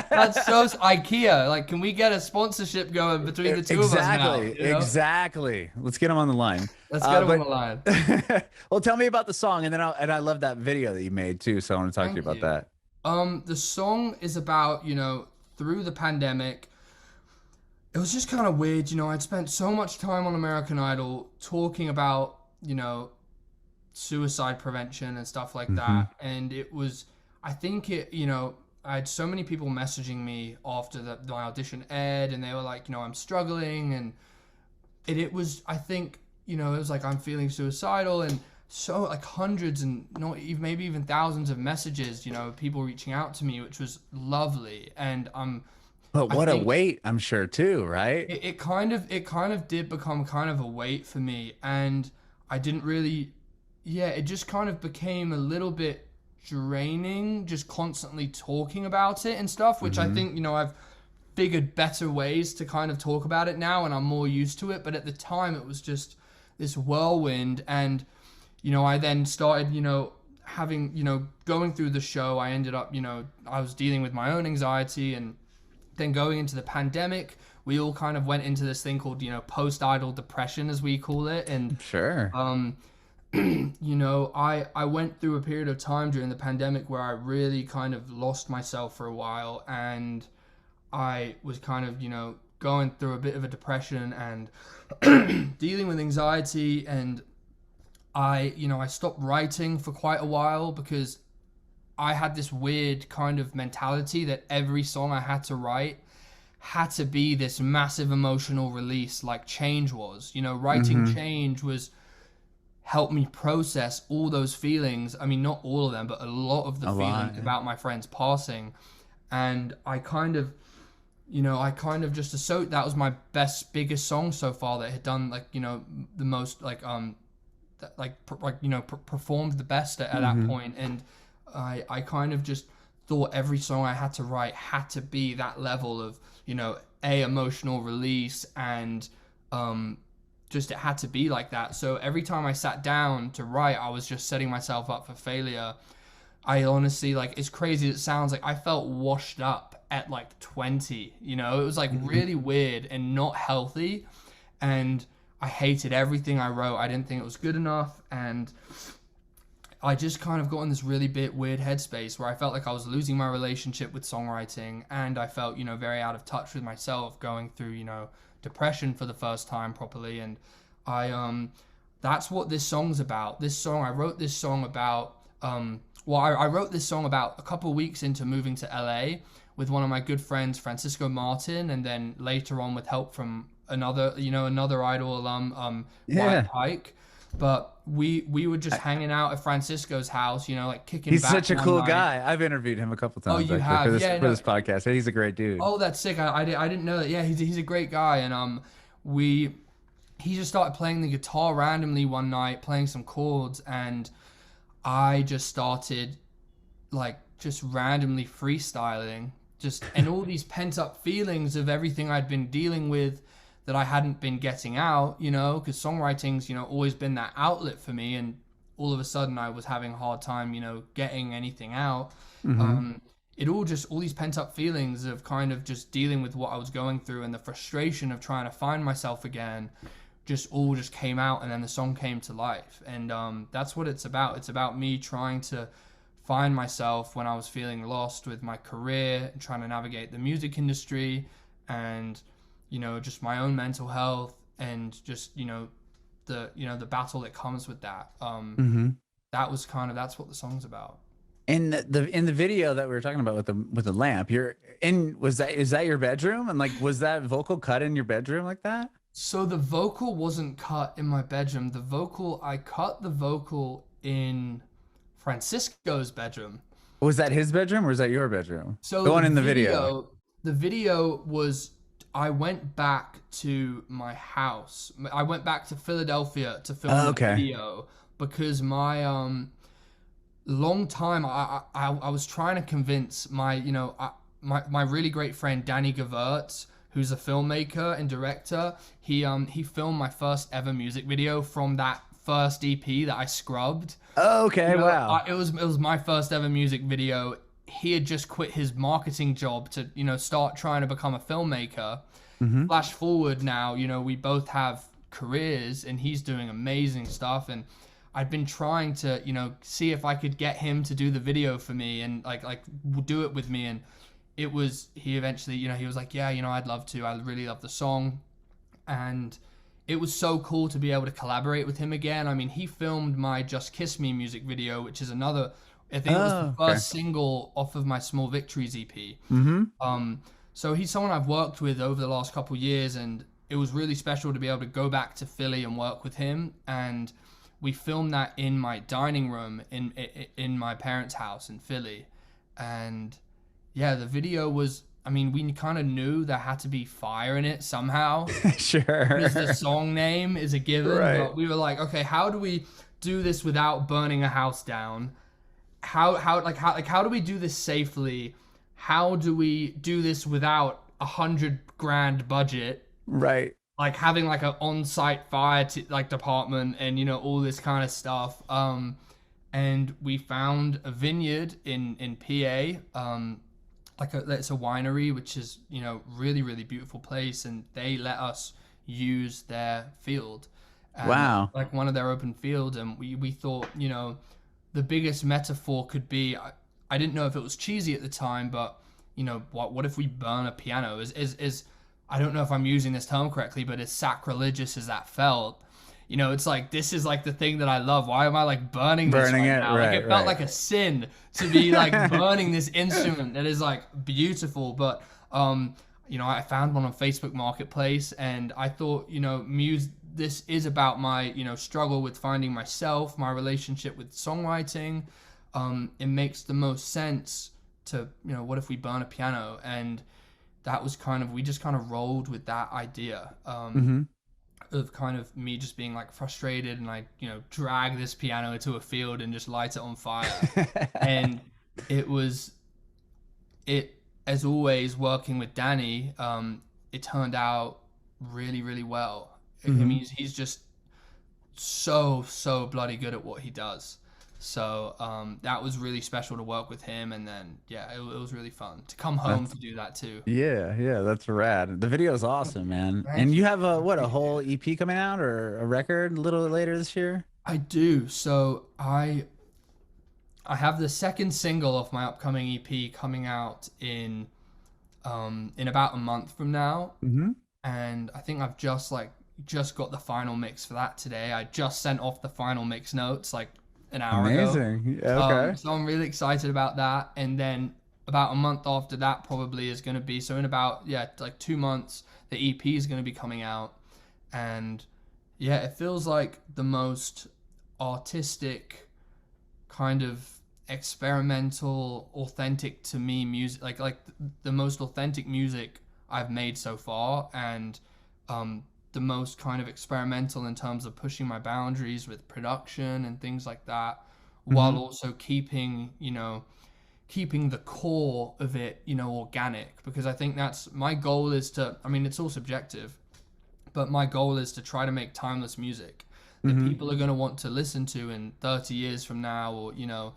That's so IKEA. Like, can we get a sponsorship going between the two of us now? Exactly, exactly. Let's get him on the line. Let's get him on But the line. well, tell me about the song, and then I love that video that you made too. So I want to talk to you Thank about you. that. The song is about, through the pandemic, it was just kind of weird. I'd spent so much time on American Idol talking about, suicide prevention and stuff like Hmm. that. And it was, I think I had so many people messaging me after my audition aired, and they were like, I'm struggling. And it was, I think, it was like, I'm feeling suicidal. And so like hundreds and not even maybe even thousands of messages, people reaching out to me, which was lovely. And But I what a think weight, I'm sure too, right? it kind of did become kind of a weight for me, and I didn't really, yeah, it just kind of became a little bit draining, just constantly talking about it and stuff, which I Hmm. think, I've figured better ways to kind of talk about it now, and I'm more used to it. But at the time, it was just this whirlwind. And I then started, having, going through the show, I ended up, I was dealing with my own anxiety. And then going into the pandemic, we all kind of went into this thing called, post-idol depression, as we call it. And Sure. I went through a period of time during the pandemic where I really kind of lost myself for a while, and I was kind of, going through a bit of a depression and dealing with anxiety. And I stopped writing for quite a while because I had this weird kind of mentality that every song I had to write had to be this massive emotional release, like Change was. Writing Hmm. Change was help me process all those feelings. I mean, not all of them, but a lot of the A lot. feelings about my friend's passing. And I kind of, just associate that was my biggest song so far that had done like, the most like, performed the best at that Hmm. point. And I kind of just thought every song I had to write had to be that level of, emotional release. And just it had to be like that. So every time I sat down to write, I was just setting myself up for failure. I honestly, like, as crazy as it sounds, like I felt washed up at like 20. It was like Hmm. really weird and not healthy. And I hated everything I wrote. I didn't think it was good enough. And I just kind of got in this really weird headspace where I felt like I was losing my relationship with songwriting, and I felt, very out of touch with myself, going through, depression for the first time properly. And I that's what this song's about. I wrote this song about I wrote this song about a couple of weeks into moving to LA with one of my good friends, Francisco Martin, and then later on with help from another Idol alum, Wyatt Yeah. Pike. But we were just hanging out at Francisco's house, like kicking He's back such a one cool night. guy. I've interviewed him a couple Oh, times you actually for have? this Yeah, for no. this podcast. He's a great dude. Oh, that's sick. I didn't know that. Yeah, he's a great guy. And we he just started playing the guitar randomly one night, playing some chords, and I just started like just randomly freestyling, and all these pent up feelings of everything I'd been dealing with that I hadn't been getting out, because songwriting's, always been that outlet for me. And all of a sudden I was having a hard time, getting anything out. Hmm. Um, all these pent up feelings of kind of just dealing with what I was going through and the frustration of trying to find myself again, just came out. And then the song came to life. And that's what it's about. It's about me trying to find myself when I was feeling lost with my career and trying to navigate the music industry, and just my own mental health, and just the battle that comes with that. Hmm. That's what the song's about. In the video that we were talking about with the lamp, you're in. Is that your bedroom? And like, was that vocal cut in your bedroom like that? So the vocal wasn't cut in my bedroom. I cut the vocal in Francisco's bedroom. Was that his bedroom or was that your bedroom? The So one in the video. the video was, I went back to my house. I went back to Philadelphia to film Oh, the okay. video because my long time I was trying to convince my really great friend Danny Gewirtz, who's a filmmaker and director. He filmed my first ever music video from that first EP that I scrubbed. Oh, okay. Wow. It was my first ever music video. He had just quit his marketing job to start trying to become a filmmaker. Mm-hmm. Flash forward now, we both have careers, and he's doing amazing stuff. And I'd been trying to see if I could get him to do the video for me and like do it with me. And he eventually he was like, yeah, I'd love to. I really love the song. And it was so cool to be able to collaborate with him again. I mean, he filmed my Just Kiss Me music video, which is another, I think it was the first single off of my Small Victories EP. Mm-hmm. So he's someone I've worked with over the last couple years, and it was really special to be able to go back to Philly and work with him. And we filmed that in my dining room in my parents' house in Philly. And yeah, the video was, I mean, we kind of knew there had to be fire in it somehow. Sure. Because the song name is a given. Right. But we were like, okay, how do we do this without burning a house down? How do we do this safely? How do we do this without $100,000 budget? Right. Like having like an on-site fire department and all this kind of stuff. And we found a vineyard in PA. It's a winery, which is really, really beautiful place, and they let us use their field. And Wow. Like one of their open fields, and we thought the biggest metaphor could be, I didn't know if it was cheesy at the time, but what if we burn a piano? Is I don't know if I'm using this term correctly, but as sacrilegious as that felt, it's like, this is like the thing that I love. Why am I like burning this right now? Right, like it felt like a sin to be like burning this instrument that is like beautiful. But I found one on Facebook Marketplace, and I thought, this is about my struggle with finding myself, my relationship with songwriting. It makes the most sense to what if we burn a piano? And that was we just kind of rolled with that idea. Mm-hmm. Of kind of me just being like frustrated and like drag this piano into a field and just light it on fire. And as always working with Danny, it turned out really, really well. Mm-hmm. I mean, he's just so bloody good at what he does. So that was really special to work with him. And then it was really fun to come home to do that too. Yeah, that's rad. The video is awesome, man. Thank And you. you have a whole EP coming out or a record a little later this year? I do. So I have the second single of my upcoming EP coming out in about a month from now. Mm-hmm. And I think I've just got the final mix for that today. I just sent off the final mix notes like an hour ago. Amazing. Okay. So I'm really excited about that. And then about a month after that probably is going to be, so in about 2 months, the EP is going to be coming out. And yeah, it feels like the most artistic, kind of experimental, authentic to me music, like the most authentic music I've made so far. And the most kind of experimental in terms of pushing my boundaries with production and things like that, while also keeping the core of it, organic. Because I think that's my goal is to, I mean, it's all subjective, but my goal is to try to make timeless music that people are going to want to listen to in 30 years from now, or,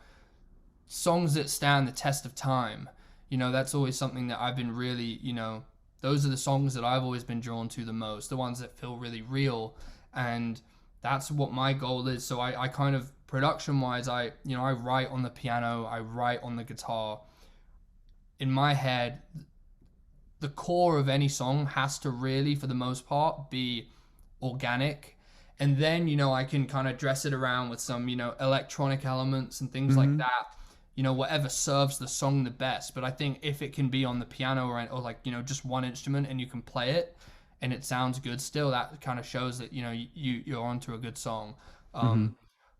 songs that stand the test of time. That's always something that I've been really, those are the songs that I've always been drawn to the most, the ones that feel really real. And that's what my goal is. So I kind of, production-wise, I write on the piano, I write on the guitar. In my head, the core of any song has to really, for the most part, be organic. And then, I can kind of dress it around with some, electronic elements and things like that, whatever serves the song the best. But I think if it can be on the piano or like, just one instrument and you can play it and it sounds good still, that kind of shows that, you're onto a good song.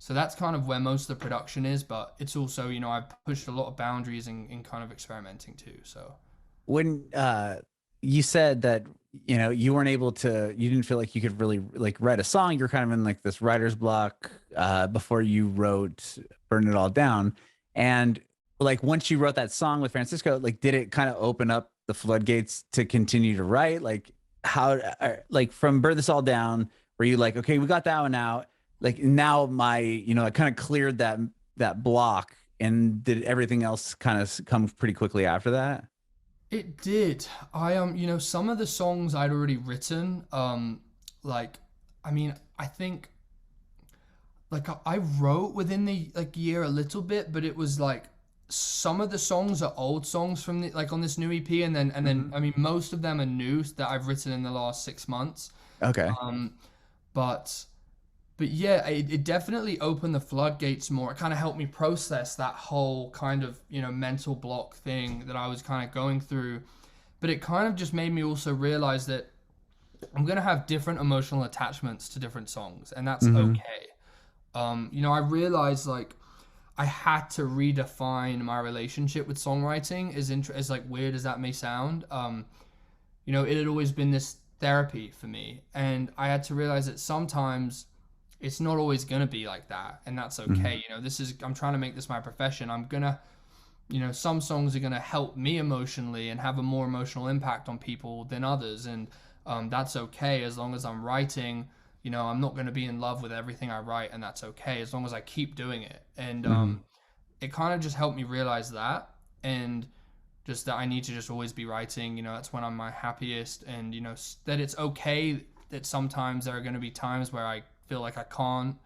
So that's kind of where most of the production is, but it's also, I've pushed a lot of boundaries in kind of experimenting too. So When you said that, you weren't able to, you didn't feel like you could really like write a song, you're kind of in like this writer's block before you wrote Burn It All Down. And like once you wrote that song with Francisco, like did it kind of open up the floodgates to continue to write? Like how, like from Burn This All Down, were you like, okay, we got that one out. Like now my, I kind of cleared that block, and did everything else kind of come pretty quickly after that? it did. Some of the songs I'd already written, like, I mean, I think like I wrote within the like year a little bit, but it was like some of the songs are old songs from the like on this new EP, and then I mean most of them are new that I've written in the last 6 months. Okay. But yeah, it definitely opened the floodgates more. It kind of helped me process that whole kind of mental block thing that I was kind of going through. But it kind of just made me also realize that I'm gonna have different emotional attachments to different songs, and that's okay. I realized like I had to redefine my relationship with songwriting, as like weird as that may sound. It had always been this therapy for me, and I had to realize that sometimes it's not always gonna be like that, and that's okay. I'm trying to make this my profession. I'm gonna, some songs are gonna help me emotionally and have a more emotional impact on people than others, and that's okay as long as I'm writing. I'm not going to be in love with everything I write, and that's okay as long as I keep doing it. And it kind of just helped me realize that, and just that I need to just always be writing. That's when I'm my happiest, and that it's okay that sometimes there are going to be times where I feel like I can't.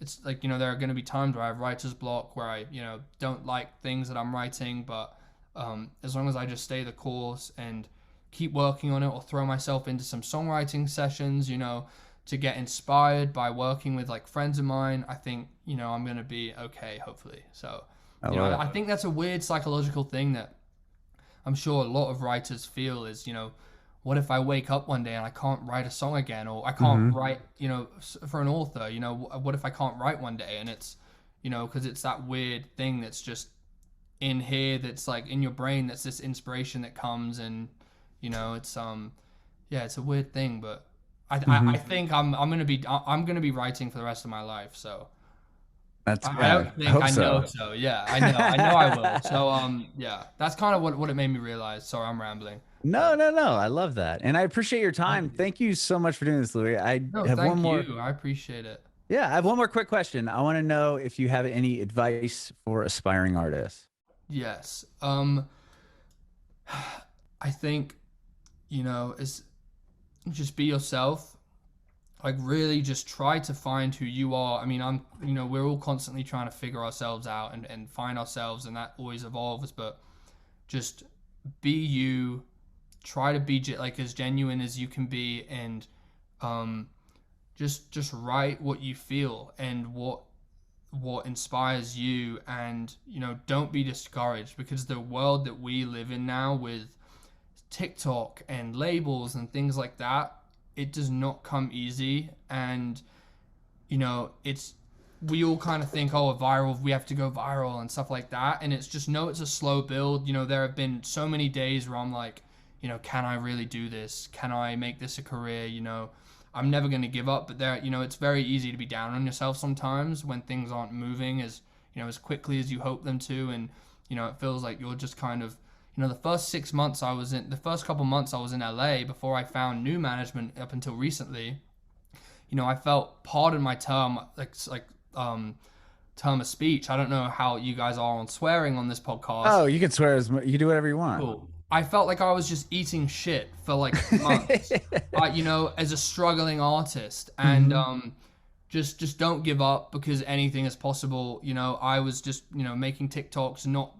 It's like there are going to be times where I have writer's block, where I don't like things that I'm writing, but as long as I just stay the course and keep working on it, or throw myself into some songwriting sessions, to get inspired by working with like friends of mine, I think I'm gonna be okay, hopefully. So I think that's a weird psychological thing that I'm sure a lot of writers feel is what if I wake up one day and I can't write a song again, or I can't write for an author, what if I can't write one day? And it's because it's that weird thing that's just in here, that's like in your brain, that's this inspiration that comes, and it's it's a weird thing, but I think I'm gonna be writing for the rest of my life. So that's I don't think I know so. Yeah, I know I will. So yeah, that's kind of what it made me realize. Sorry, I'm rambling. No. I love that, and I appreciate your time. Thank you so much for doing this, Louis. I have one more. I appreciate it. Yeah, I have one more quick question. I want to know if you have any advice for aspiring artists. Yes. I think is just be yourself. Like really just try to find who you are. I mean, we're all constantly trying to figure ourselves out and find ourselves, and that always evolves, but just be you. Try to be like as genuine as you can be, and just write what you feel and what inspires you, and don't be discouraged, because the world that we live in now with TikTok and labels and things like that, it does not come easy. And we all kind of think, oh, viral, we have to go viral and stuff like that, and it's just no, it's a slow build. There have been so many days where I'm like, can I really do this? Can I make this a career? I'm never going to give up, but it's very easy to be down on yourself sometimes when things aren't moving as quickly as you hope them to, and it feels like you're just kind of the first couple months I was in LA before I found new management up until recently. I felt, pardon my term, term of speech. I don't know how you guys are on swearing on this podcast. Oh, you can swear you can do whatever you want. Cool. I felt like I was just eating shit for like months, as a struggling artist, and just don't give up, because anything is possible. I was just making TikToks, not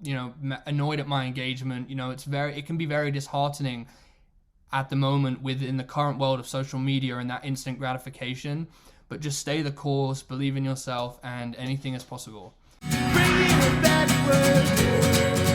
annoyed at my engagement. It can be very disheartening at the moment within the current world of social media and that instant gratification, but just stay the course, believe in yourself, and anything is possible. Bring it back. birthday.